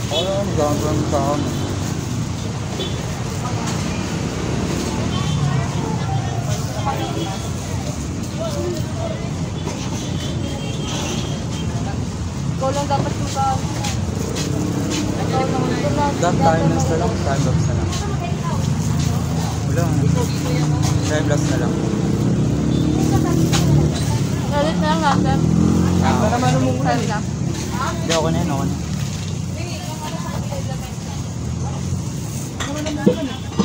Oo, gagawin sa akin. Ikaw lang dapat mag-ano. Time lapse na lang. Time lapse na lang. Wala. Time lapse na lang. Galit na lang natin. Ako naman umuulan. Time lapse. Hindi, ako na yun. Ako na.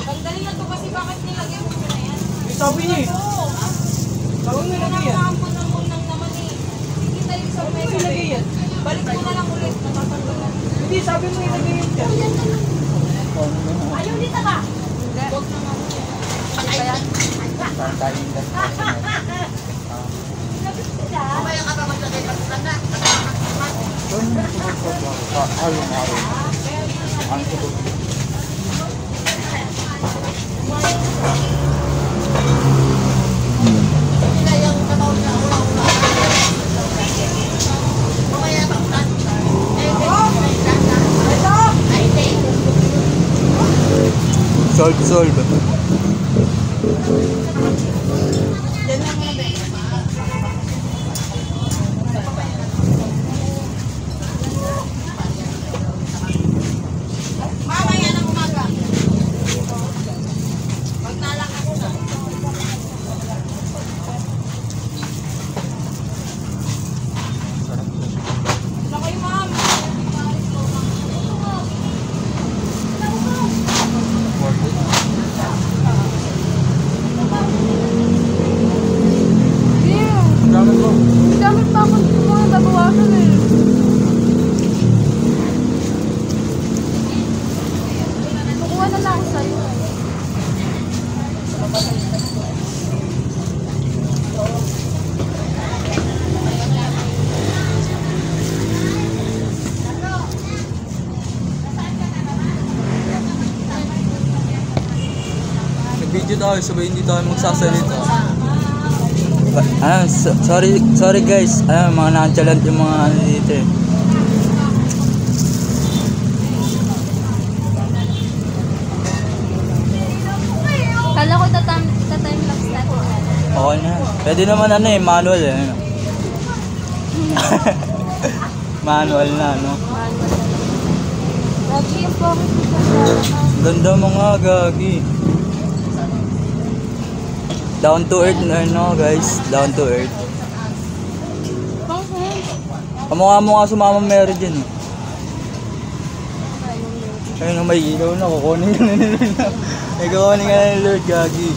Tanggalin na to kasi bakit nilagyan mo na yan? Sabi niya eh. Sabi mo nilagay yan. Nakampon lang naman eh. Hindi tayo sa Sabi mo nilagay yan. Balik mo na lang ulit. Natatanggalan. Hindi, sabi mo nilagay yan dyan. Ayaw dito ka! Hindi. Huwag na nga. Ano ba yan? Time time lapse. Mamaya ka ba maglagay pa sa na? Araw-araw. Ang tubig. Yung katawag na ula-ula. Mamaya pa ulan. Solve. Mamaya ng umaga. Magtalak ako na. Lakay, ma'am. Hindi. Ang dami ko. Ang dami pa ako mga babawasan eh. Kukuha na lang ako sa'yo. Nag-video tayo, sabay hindi tayo magsasalita. Sorry guys. Mga nonchalant yung mga ano dito eh. Kala ko time lapse natin. Okay na. Pwede naman ano eh, manual eh. Ano. Manual na, no? Lagi yung bakit ko sa Ganda mga gagi. Down to earth na no guys. Down to earth. Kamukha mo nga sumama Mary dyan eh. Ayun na may ilaw na. Kukunin ka na nila. May kukunin ka na nila Lord gagi.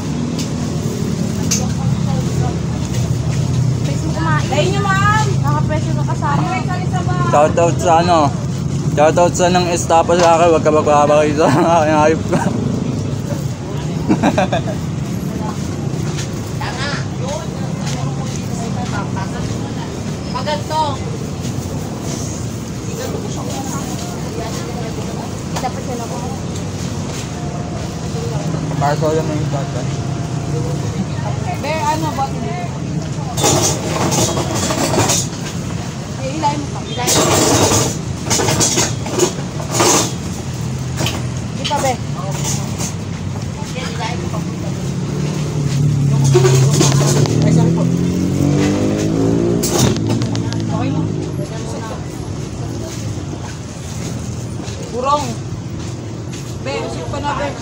Please mo kumain. Dahil niyo, ma'am. Nakapresyo ka kasama. Shoutout sa ano. Shoutout sa nang estapa sa akin. Huwag ka magpapakita sa aking hype ko. Maganto. Dapat yan ako. Para sa ulam na yung tata. Bear, ano, bottom? Ilayin mo pa. Ilayin mo. Ito be. Yan, ilayin mo pa. Ay, sorry po. Okay lang. Burong. Bear, sino pa na, Bear?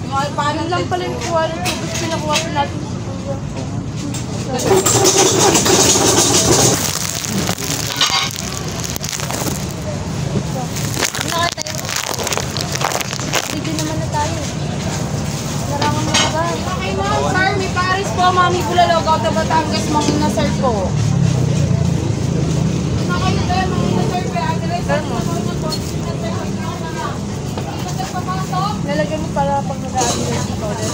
Yung alpana Ano lang pala yung kuha ng tubig pinakuha pa natin sa kuya. Hindi naman na tayo. Larangan mo na ba? Okay, ma'am. Sir, may Paris po, Mami Bulalog, out of Batangas, Mangina, sir po. Okay na tayo, Mangina, sir, pe. Address, Sir mo. Lalagyan mo para pag nag-aaral sa toilet.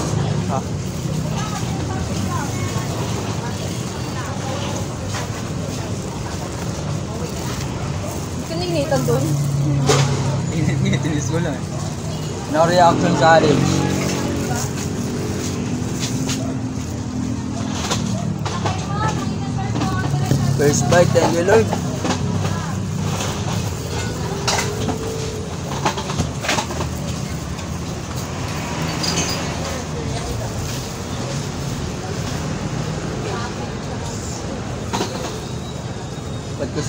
Ha? Hindi ka naginitan doon. Tinis ko lang eh. No reaction challenge. First bite, thank you Lord.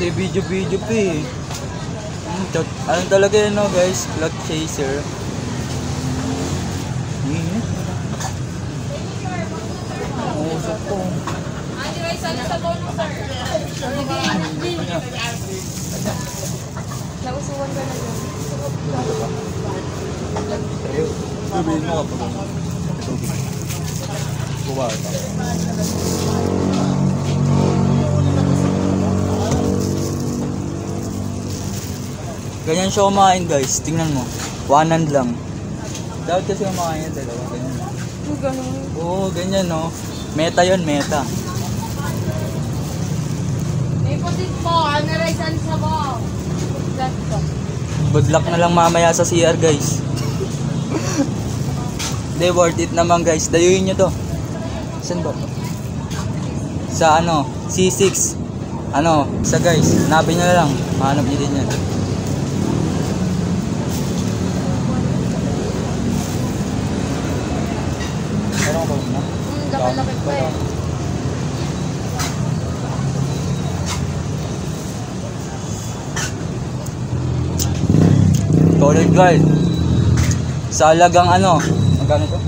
Kasi video pa eh. Ano talaga yun no guys? Cloud chaser. Usap ko. Nausuwan ka na yun. Tayo. Sabihin mo kapag tubig. Kuha ka. Ganyan siya kumain guys. Tingnan mo. 1 hand lang. Dapat kasi kumain yan dalawa. Ganyan. Ganun. Oo, ganyan no. Meta yun, meta. May pusit po. Ano rice and sabaw? Ganito. Good luck na lang mamaya sa CR guys. Hindi, worth it naman guys. Dayuin nyo to. Saan ba? Sa ano, C6. Ano, sa guys. Hanapin nyo na lang. Mahanap nyo din yan. Meron ka ba na? Dakalakit pa eh. Solid guys. Sa halagang ano? Magkano to?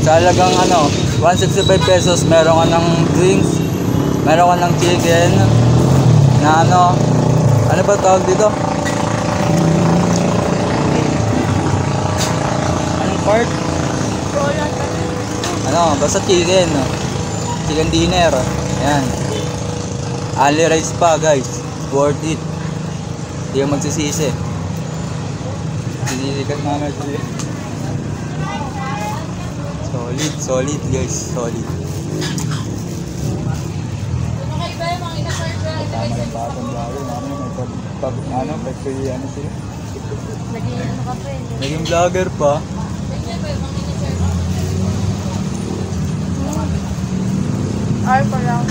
Sa halagang ano? 165 pesos. Meron ka ng drinks. Meron ka ng chicken. Na ano? Ano ba tawag dito? Anong part? Ano? Basta chicken. Chicken dinner. Yan. Ali rice pa guys. Worth it. Hindi ka magsisisi. Sinisikat namin sila. Solid guys. Solid. Tama ng batang vlogger. Ano, pagkaya ano sila. Naging ano ka pa eh. Naging vlogger pa. R pa lang.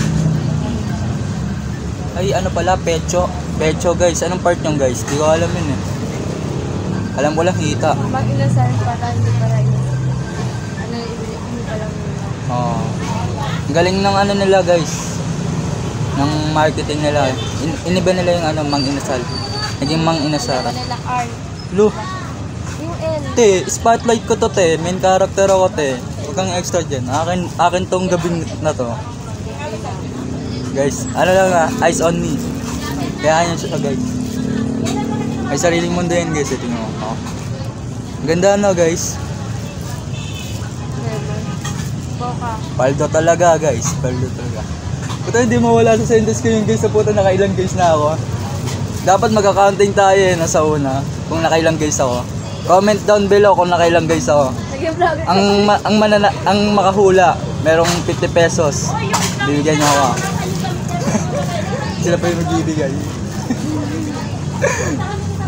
Ay, ano pala, pecho. Pecho guys. Anong part nyo guys? Di ko alam yun eh. Alam ko lang hita. Mag-inasal para hindi para yun. Ano yung hindi pa lang nila. Oo. Ang galing ng ano nila guys. Ng marketing nila. Iniba nila yung ano, mang inasal. Naging mang inasal. Manila R. Lo, Yung L. te, spotlight ko to te. Main character ako te. Huwag kang extra dyan. Akin tong gabing na to. Guys, ano lang eyes on me. Kaya yan siya guys. Ay sariling mundo yan guys. Ito nyo. Oh. Ganda no guys. Never. Boka. Paldo talaga guys. Paldo talaga. Puta hindi mawala sa sentence ko yung guys sa puta nakailang guys na ako. Dapat magka-counting tayo eh nasa una. Kung nakailang guys ako. Comment down below kung nakailang guys ako. Naging vlogger. Ang makahula, merong 50 pesos. Bibigyan niyo ako. Sila pa yung magbibigay.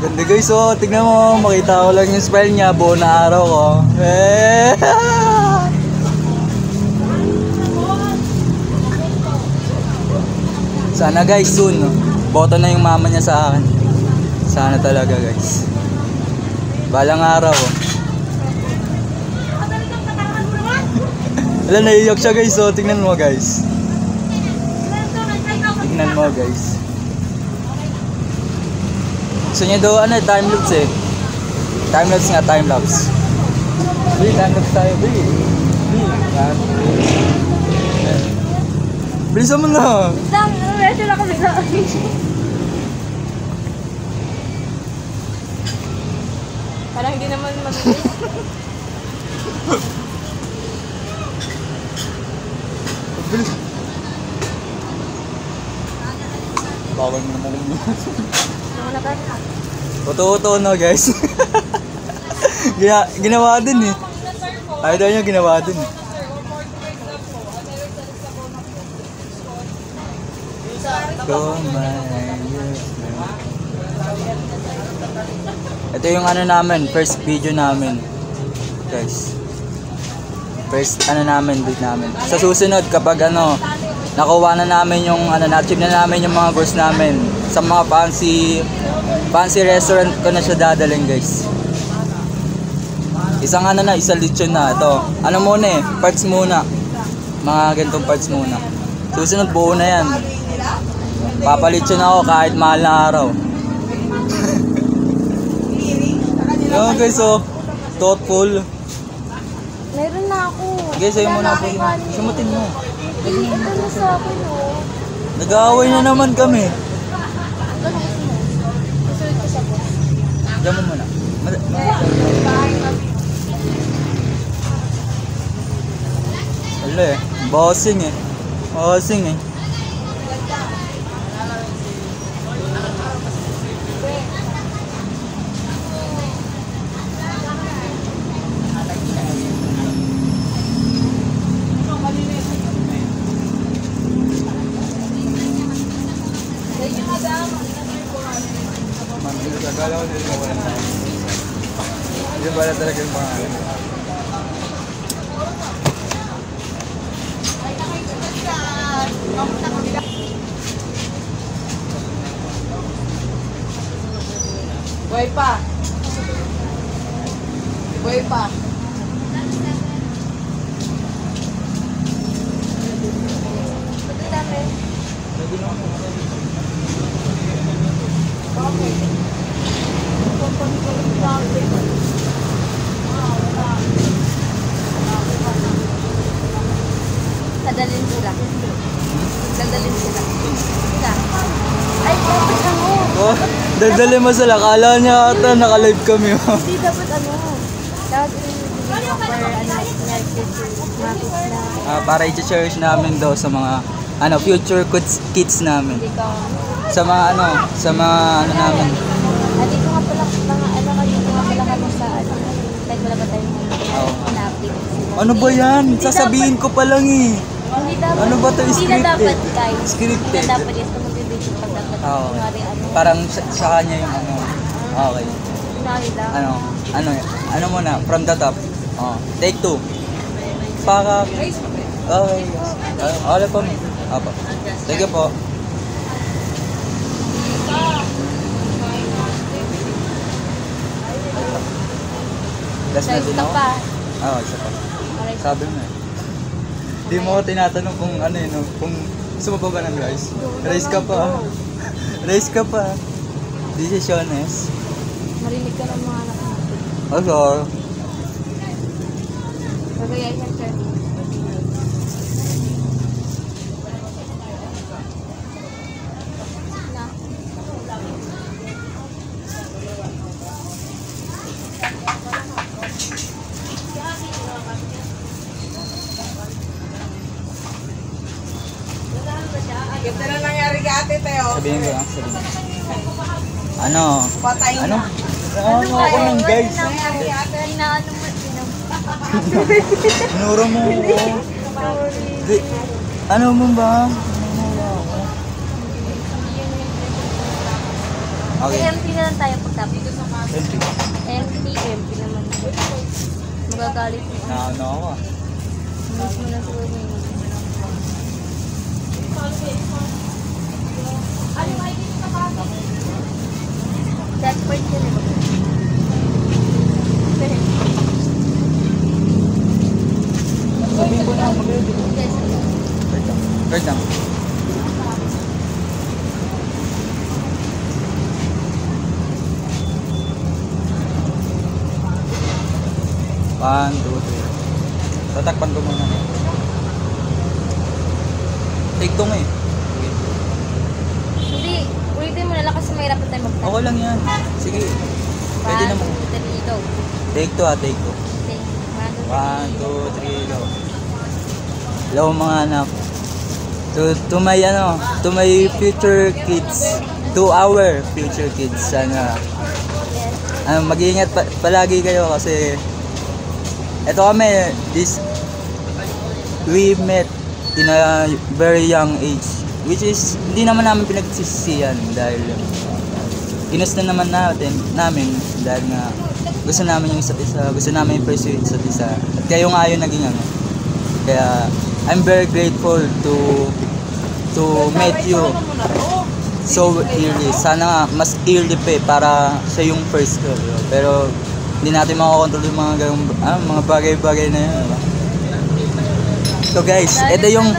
Ganda guys, oh. Tignan mo, makita ko lang yung spell niya. Buo na araw ko. Eh! Sana guys, soon. Boto na yung mama niya sa akin. Sana talaga guys. Balang araw. Oh. Alam, naiiyak siya guys, oh. Tignan mo guys. Tignan mo guys. Gusto niya daw ano, time-lapse eh. Time-lapse nga, time-lapse. Bili, time-lapse tayo, bili. Bilisan mo na. Lang, ready na kami na. Parang hindi naman mabilis. Bilis. Bawal mo naman yun. Ano na ka? Totoo no guys. Ginawa din eh. Ayaw daw niya ginawa din eh. Ito yung ano namin, first video namin. Guys. First ano namin, date namin. Sa susunod kapag ano, nakuha na namin yung ano, na-achieve na namin yung mga goals namin. Sa mga fancy restaurant ko na siya dadalhin guys. Isang ano na, isang lechon na ito. Ano muna eh, parts muna. Mga ganitong parts muna. Susunod buo na yan. Papalit yun ako kahit mahal na araw. Yun guys, so thoughtful. Meron na ako. Guys, sa'yo muna po yun. Sumutin mo. Hindi, ito na sa akin, oh. Nag-aaway na naman kami. Ano gusto mo? Gusto ko sa boss. Diyan mo muna. Wala eh. Bossing eh. Bossing eh. Yun pala talaga yung pangalan. Buhay pa. Buhay pa. Ito dami. Dadalhin sila. Dadalhin sila. Sila. Ay, dapat ano? Oh, dadali mo sila. Kala niya ata naka-live kami. Oh. Hindi dapat ano. Dapat yung for ano, Para i-cherish namin daw sa mga future kids namin. Hindi ka. Sa mga namin. Dito nga pala, mga ano ka dito nga pala kami sa ano. Kahit wala ba tayong Oo. na-update. Ano ba yan? Sasabihin ko pa lang eh. Hindi dapat. Ano ba to? Hindi Scripted? na dapat guys. Scripted. Hindi na dapat yes. Kung magbibigyo pag dapat. Oo. Kunwari ano. Parang sa kanya yung ano. Okay. Kunwari lang. Ano muna, from the top. Oh, take 2. Para okay. Wala po. Apo. Sige po. Last na Guys, din ka ako. pa. Isa pa. Alright. Sabi mo eh. Di mo ako tinatanong kung ano yun, kung gusto mo pa ba ng rice? Rice ka pa. Rice ka pa. Decisiones. Marinig ka ng mga anak natin. Okay. Gagayain yan, sir. Na. Ganda na nangyari kay ate, Teo. Sabihin ko lang. Ano? Patay Ano? na. Ano ako ng guys? Inaano mo, Inuro mo ako. Di, ano mo ba? Okay. empty na lang tayo pagtapos. Empty. Empty naman. Magagalit mo. Ano ako ah. Miss mo na siguro mo yun. That part yun eh. Sabihin ko na ako mag-edit. Yes. Wait lang. One, two, three. Tatakpan ko muna. Take 2 nga eh. Hindi, ulitin mo na lang kasi mahirap na tayo mag-type. Okay lang yan. Sige. Pwede naman. Dito. Take 2 take 2. Okay. 1, 2, 3, go. Hello mga anak. To my future kids. To our future kids. Sana Yes. mag-iingat palagi kayo kasi eto kami, we met in a very young age, which is hindi naman namin pinagsisisihan dahil ginusto naman namin dahil nga gusto namin yung isa't isa, gusto namin yung pursue yung isa't isa, at kayo nga yun naging ano. Kaya I'm very grateful to meet you so early. Sana nga mas early pa eh, para siya yung first ko, pero hindi natin makakontrol yung mga mga bagay-bagay na yun, diba? So guys, ito yung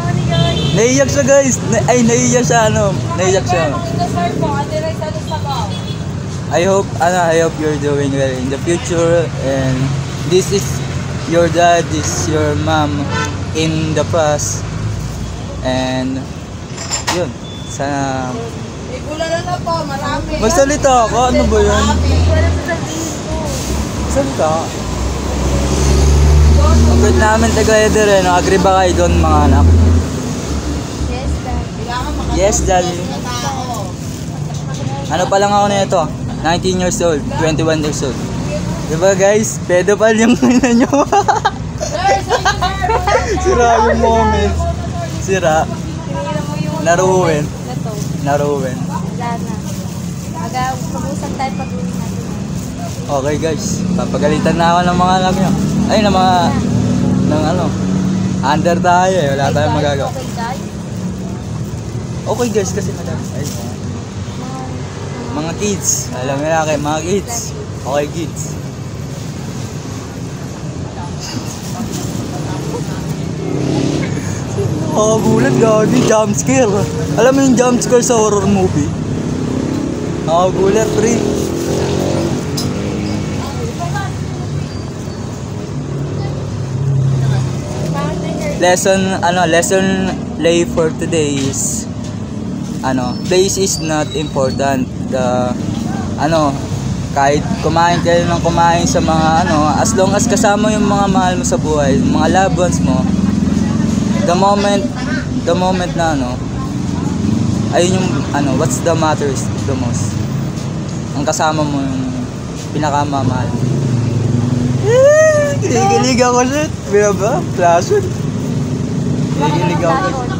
Naiiyak siya guys. Naiiyak siya ano. Naiiyak siya. I hope you're doing well in the future, and this is your dad, this is your mom in the past, and yun, sana Igulala na po, marami. magsalita ako, ano ba yun? Wala sa sabihin ko. Salita. Ang good namin taga-eder eh, no? Agree ba kayo doon mga anak? Yes, dad. Kailangan makatulog Yes, daddy. sa tao. Ano pa lang ako na ito? 19 years old, 21 years old. Diba guys? Pedophile yung ina nyo. Sira yung moment. Sira. Tinira mo yung Naruwin. na to. Naruwin. Wala na. Mag-usap tayo pag-uwi natin. Okay guys, papagalitan na ako ng mga anak nyo. Ay, ng mga, ng ano, under tayo eh. Wala tayong magagawa. Okay, guys. Okay guys, kasi madam. Ay, mga kids. Alam mo na kayo, mga kids. Okay kids. Nakakagulat, gagi, jump scare. Alam mo yung jump scare sa horror movie? Nakakagulat, pre. Lesson lay for today is, place is not important. Kahit kumain kayo ng kumain sa mga as long as kasama yung mga mahal mo sa buhay, mga loved ones mo, the moment na ayun yung what's the matters the most. Ang kasama mo yung pinakamamahal. Kinikilig ako shit. Bila ba? Flashon. Kinikilig ako.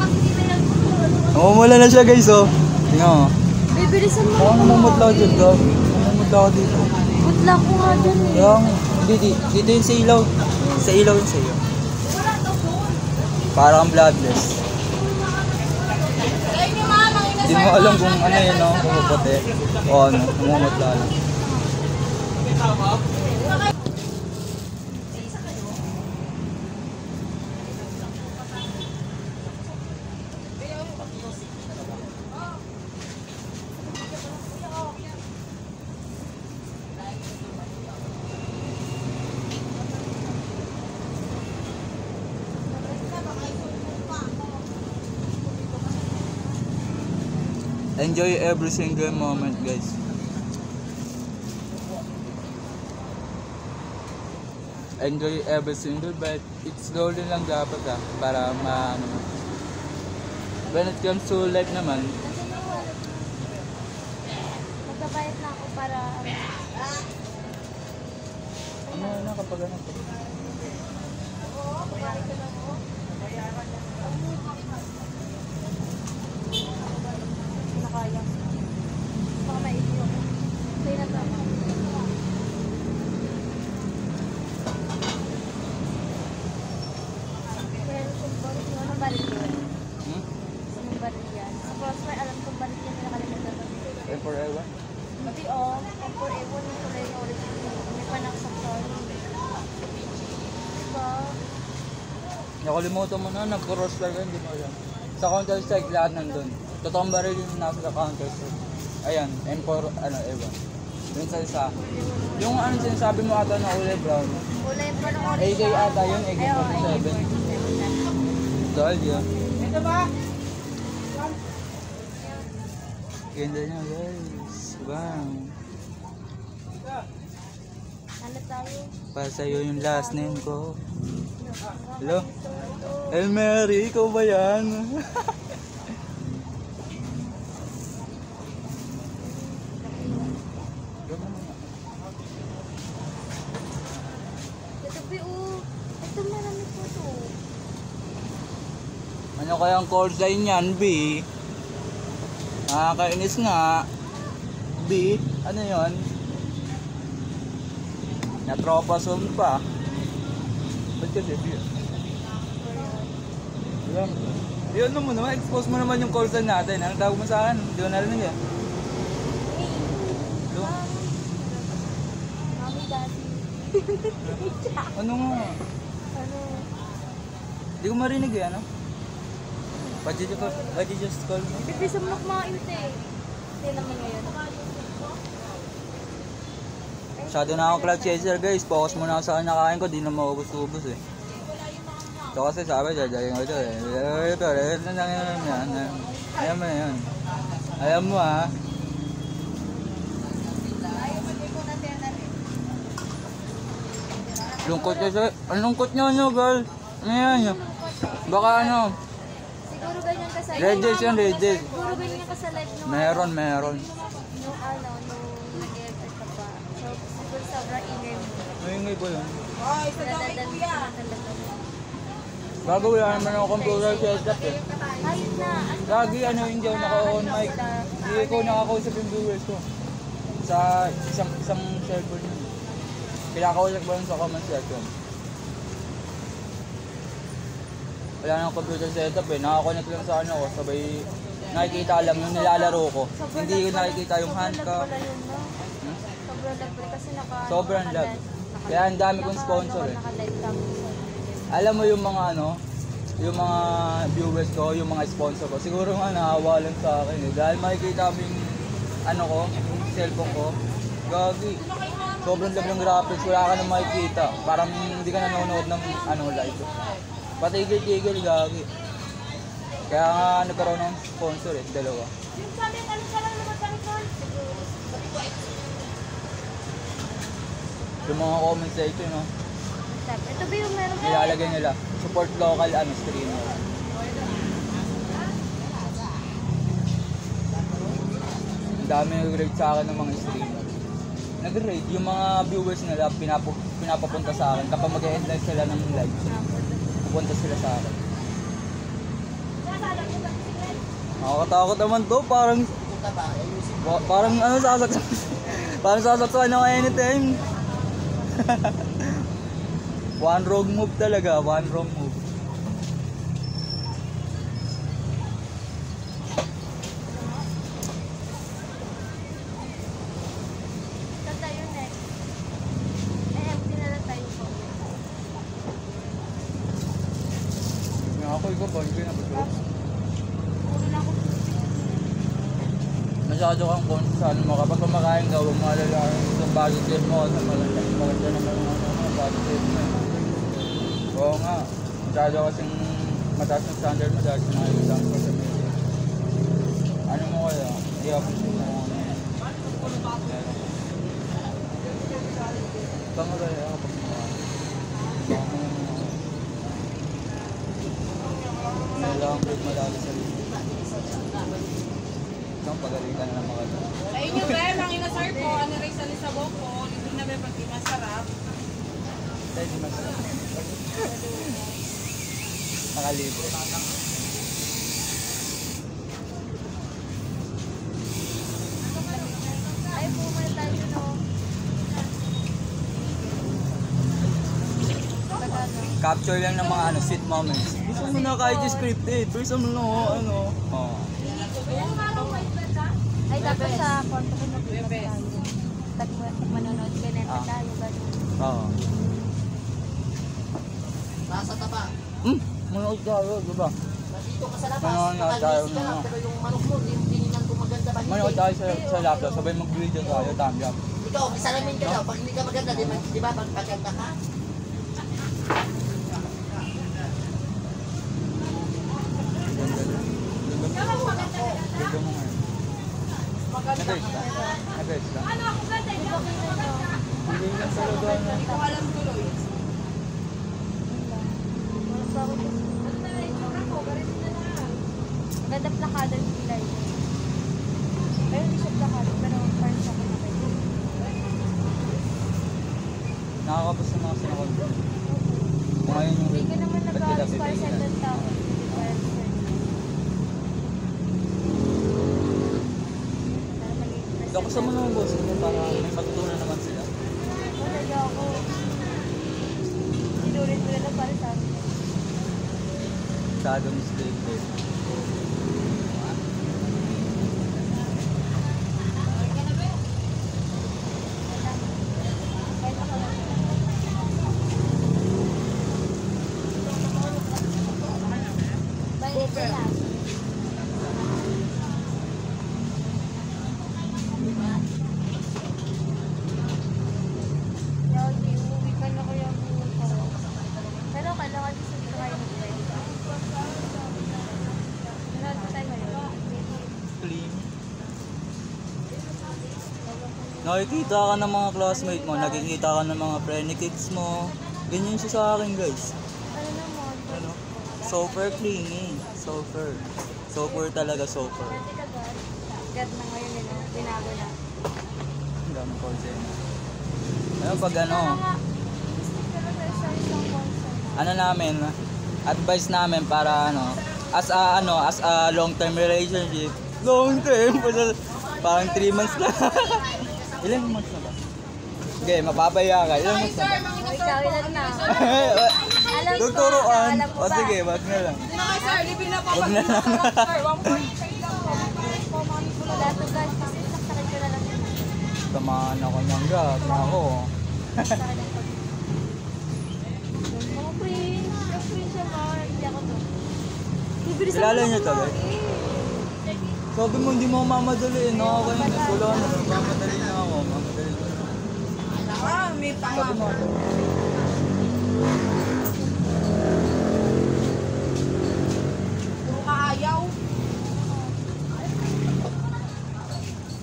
Namumula na siya guys oh. Tingnan mo. Bibilisan mo. Parang namumutla ako dyan gag. Namumutla ako dito. Putla ko nga dyan eh. Kaya nga. Hindi, dito yung sa ilaw. Sa ilaw yung sa iyo. Parang bloodless. Hindi mo alam kung ano yun no, pumuputi. O namumutla lang. Enjoy every single moment, guys. Enjoy every single, but it's slowly lang dapat para when it comes to life naman, Magbabayad na ako para kapag nakaya. Baka maigi ako. Kaya na tama. Pero kung bakit mo anong balik yun? Anong balik yan? Sa Crossfire, alam kong balik yan na nakalimutan ko. forever. Pati ang forever yung kulay na ulit may panaksaksyon. Diba? Nakalimutan mo na, nag-cross-fire ka, hindi mo alam. Sa Counter-Strike, lahat nandun. Totoong baril yung nasa sa Counter-Strike. Ayan, M4, ewan. Yun sa isa. Yung sinasabi mo ata na kulay brown. Kulay pa ng orange. AK ata yun, AK-47. Dahil yun. Ito ba? Ganda niya guys. Wow. Ano tayo? Para sa'yo yung last name ko. Hello? El Mary, ikaw ba yan? Ito ito marami po to. Ano kayang call sign yan, B? Nakakainis nga. B? Ano yon? Natropa zone pa. Ba't kasi B? Alam. Yun mo naman, expose mo naman yung call sign natin. Anong tawag mo sa akin? Hindi ko narinig eh. Hello? Mami, daddy. Ano nga? Ano? Hindi ko marinig eh, ano? What did you just call me? Pipisa mo mga inte. Hindi naman ngayon. Masyado na akong cloud chaser guys. Focus muna ako sa kinakain ko. Di na maubos-ubos eh. So kasi sabi, jajagin ko ito eh. Ayan mo na yun. Alam mo ha. Lungkot kasi. Ang lungkot nyo girl. Ano yan? Baka ano. Siguro ganyan ka sa Red days yan, red days. Siguro ganyan ka sa live nung Meron. nung nag-effort ka pa. So, siguro sobrang ingay mo. Maingay ba yun? Ay, sa dami Nadadan kuya. ka na talaga. Bago wala naman ako computer setup eh. Kahit na. Lagi ano hindi ako naka-on mic. Hindi ko nakakausap yung viewers ko. Sa isang cellphone yun. Pinakausap ba yun sa comment section? Wala nang computer setup eh. Nakakonect lang sa ano ko. Sabay nakikita lang yung nilalaro ko. Hindi ko nakikita yung handcam. Sobrang lag pala kasi Sobrang lag. Kaya ang dami kong sponsor eh. Naka-live kami. Alam mo yung mga ano, yung mga viewers ko, yung mga sponsor ko, siguro nga naawa lang sa akin eh. Dahil makikita mo yung ano ko, yung cellphone ko, gagi. Sobrang lag ng graphics, wala ka na makikita. Parang hindi ka nanonood ng ano live. Patigil-tigil, gagi. Kaya nga nagkaroon ng sponsor eh, dalawa. Yung mga comment section, no? Ito ba yung meron Nilalagay nila, support local streamer. Ang dami nag-rate sa akin ng mga streamer. Nag-rate, yung mga viewers nila pinapapunta sa akin. Kapag mag-end live sila ng live, pupunta sila sa akin. Nakakatakot naman to, parang ano sasaksak. Parang sasaksak na anytime. One wrong move talaga, one wrong move. Saan tayo next? Empty na lang tayo po. Ako, ikaw ba? Hindi na ba ito? Puro na ako. Masyado kang conscious sa ano mo. Kapag kumakain ka, huwag maalala yung body shape mo. Maganda naman yung body shape mo. Oo nga. Masyado kasing mataas ng standard mo dahil sinayos lang sa media. Ano mo kaya? I-appreciate mo ano. Tama kaya kapag kumakain. Kailangan break madali sa libre. Isang pagalitan na mga ito. Sa inyo, be, mga inasar po, ano rin sa lisabok po, hindi na be, pag di masarap. Dahil di masarap. Nakalibre. Ay, pumala tayo no. Capture lang ng mga ano, sweet moments. Gusto mo na kahit yung scripted. Gusto mo na ano. Oh. Ay, dapat sa konto ko mag-iwas tayo. Pag manonood ka na tayo, gano'n. Oo. Nasa taba. Manood tayo, diba? Dito ka sa labas. Manood tayo Nakalisik ka lang, na. pero yung manok mo, hindi tingnan kung maganda ba. Manood tayo sa laptop. Sabay mag-video tayo. Thumbs up. Ikaw, isalamin ka daw. Pag hindi ka maganda, di ba? Pag maganda ka, Ganda mo ngayon. Nag-guys lang. Nag-guys lang. Hindi lang talaga ano. Hindi ko alam tuloy. Ganda plakada yung pilay. Pero hindi siya plakada, pero parang siya kumabay. Nakakapos na mga sinakontrol. Kung ngayon yung Hindi ka naman ba't kita nag-alis para sa pipilitan? ibang tao. Ito kasama naman boss ko para may matutunan naman sila. Talaga ako. Sinulit ko na lang para sa akin. Masyadong mistake ko. Kahit ako lang. Bye, ito lang. Nakikita ka ng mga classmate mo, nakikita ka ng mga kids mo. Ganyan siya sa akin, guys. Ano naman? Ano? Super clingy. Super. Super talaga, super. Dati ka God. God na ngayon yun, oh. Binago na. Ang dami ko dyan. Ano pag ano, Gusto ka lang sa isang concert. ano namin, advice namin para as a long term relationship. Long term, parang 3 months lang. Ilan months na ba? Okay, mapapaya ka. Ilan months na ba? Oh, ikaw ilan na? Alam ko. Tuturuan. Alam mo O ba? sige, wag na lang. Hindi na kayo, sir. Libre na po. Wag na lang. Sir, 1.5 lang po. Wala to guys. Kasi saksakin ko na lang yun. Tamaan ako ng gat. Ako. Saksakin ng pag... Mga friends. Yung friends siya mga. Hindi ako to. Bibilis Kilala ako niyo to, kumain. guys? Sabi mo, hindi mo mamadali. Okay na. Wala na. Mamadali na ako. Mamadali na. Ah, may Sabi mo. Puro ka ayaw.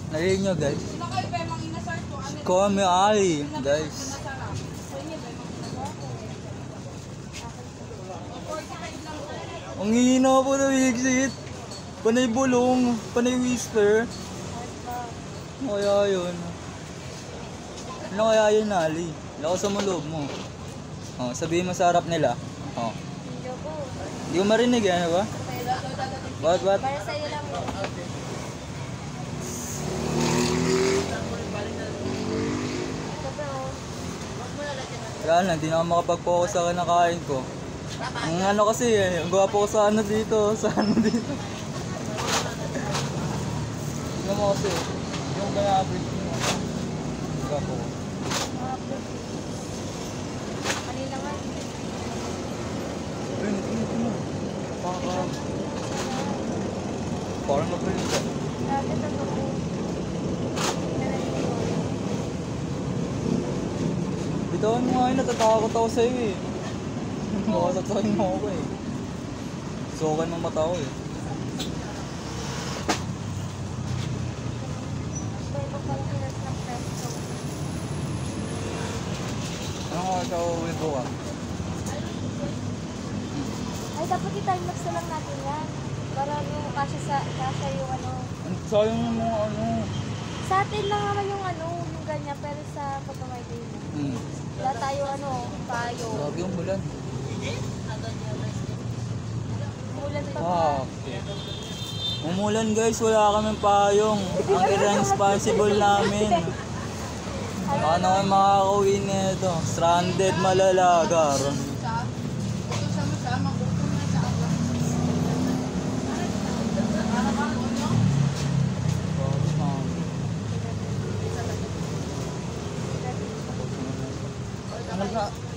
Narinig nyo, guys? Sino kayo, be? Mangina, sir. To, ano? Call me Ali, guys. Masarap. Sa inyo, be? Mangina, sir. Ang hihina po na exit. Panay bulong. Panay whisper. Ano kaya yun? Ano kaya yun, Ali? Lakas mo loob mo. Oh, sabihin mo sa harap nila. Oh. Hindi ko. Hindi ko marinig, ano ba? What? Para sa'yo lang yun. Ito ba oh? Kaya lang, hindi na ako makapag-focus sa kinakain ko. Ang ano kasi, ang gwapo ko sa ano dito. Sa ano dito. Tingnan mo kasi. Yung kaya-average mo. Gwapo ko. Kanina nga. Ayun. Parang napalit ka. Dati ito ko. Bitawan mo nga yun, natatakot ako sa'yo eh. Makasatsakin mo ako eh. Sukan ng mata ko eh. Iba iba pang kilas ng pesto. Ano nga sa uwi ko ka? Ay, dapat i-timelapse na lang natin yan. Para yung kasya yung ano. Sayang yung mga ano. Sa atin lang naman yung ano, yung ganyan. Pero sa pagkamaybay mo. Wala tayo ano, tayo. Grabe yung bulan. Mulan pa ba? Ah, okay. Umulan guys, wala kaming payong. Ang irresponsible namin. Paano kayo makakauwi nito? Stranded malalagar. Ito sama-sama. Gusto na sa awa.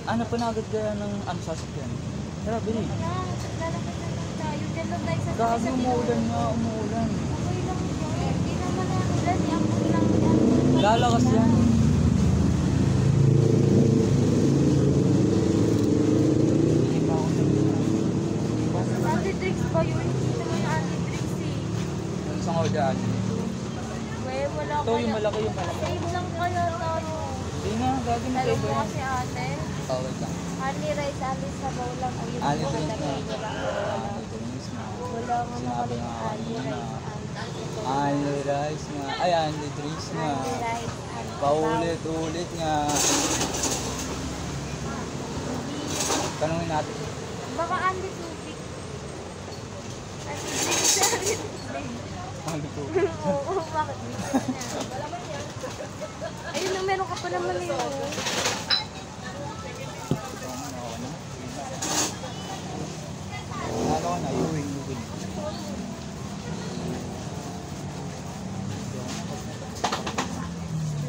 Ano pa na agad kaya ng sasakyan? Tara, bili. Lalakad na lang tayo. Diyan lang tayo sa Grabe, umuulan nga, umuulan. Okay lang yun. Hindi naman na ulan. Yung ulan yan. Lalakas yan. Anti-tricks ba yun? Hindi naman anti-tricks eh. Yung isang ako dyan. Well, wala Ito yung malaki, yung malaki. Save lang kaya tayo. Hindi nga, dati mo Alam kayo mo yan. kasi ate, Oh, wait lang. honey rice, honey sabaw lang. O yung Honey mga drinks lagay na. nila. Honey drinks na. Wala nga Sinabi nakalagay nga honey kanina. rice, Honey rice nga. Ay, honey drinks nga. honey rice, honey sabaw. Paulit-ulit nga. Tanungin natin. Baka honey tubig. Honey drinks, honey drinks. Honey to. Oo, bakit dito na? Ayun, meron ka pa naman yun. Ano na, yuwing.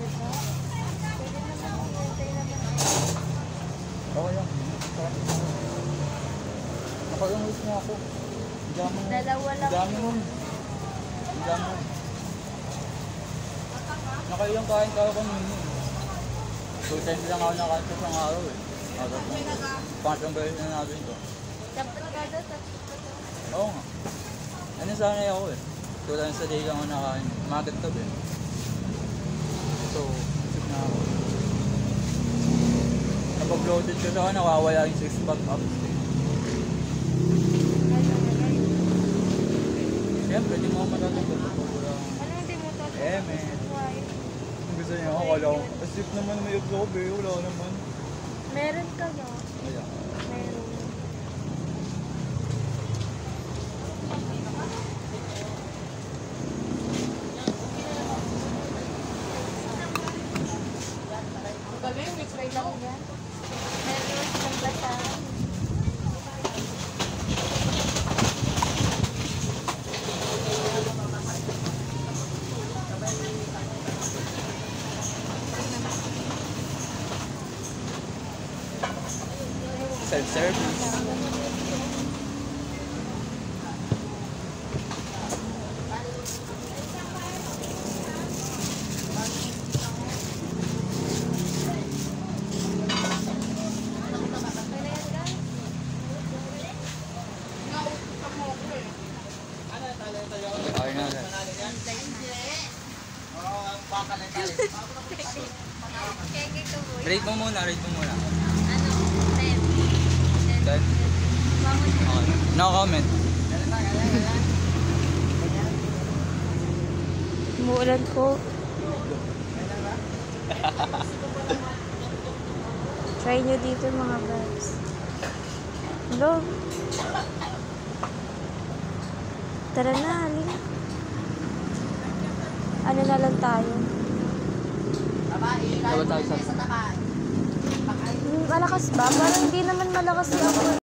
Pwede naman, hintay naman. Okay lang. Nakaiungis mo ako. Dami mo. Dalawa lang. Dami mo. Dami mo. Nakailang kain ka ako kanina. 2 times lang ako nakain sa isang araw eh. Pangatang beses na natin ito. Dapat ka doon, tapos Oo nga. Ano sanay ako eh. 2 times a day lang ako nakain. Umagat ka din. So, Edit ko sa nawawala yung 6 pack up. Siyempre, di mo ako matatanggap ito. Ano hindi mo to? Man. Why? Gusto niya ako, kala ko. Asip naman may absorb eh, wala naman. Meron ka, no? Kaya. Meron. Galing, may try lang yan. Meron silang basahan. Self-service. Okay na. Keke ko boy. Rate mo muna. Ano? 10. 10. Okay. No comment. Umuulan po. Try nyo dito mga guys. Hello? Tara na, halin. Ano na lang tayo? Dapat tayo sa... Malakas ba? Parang hindi naman malakas yung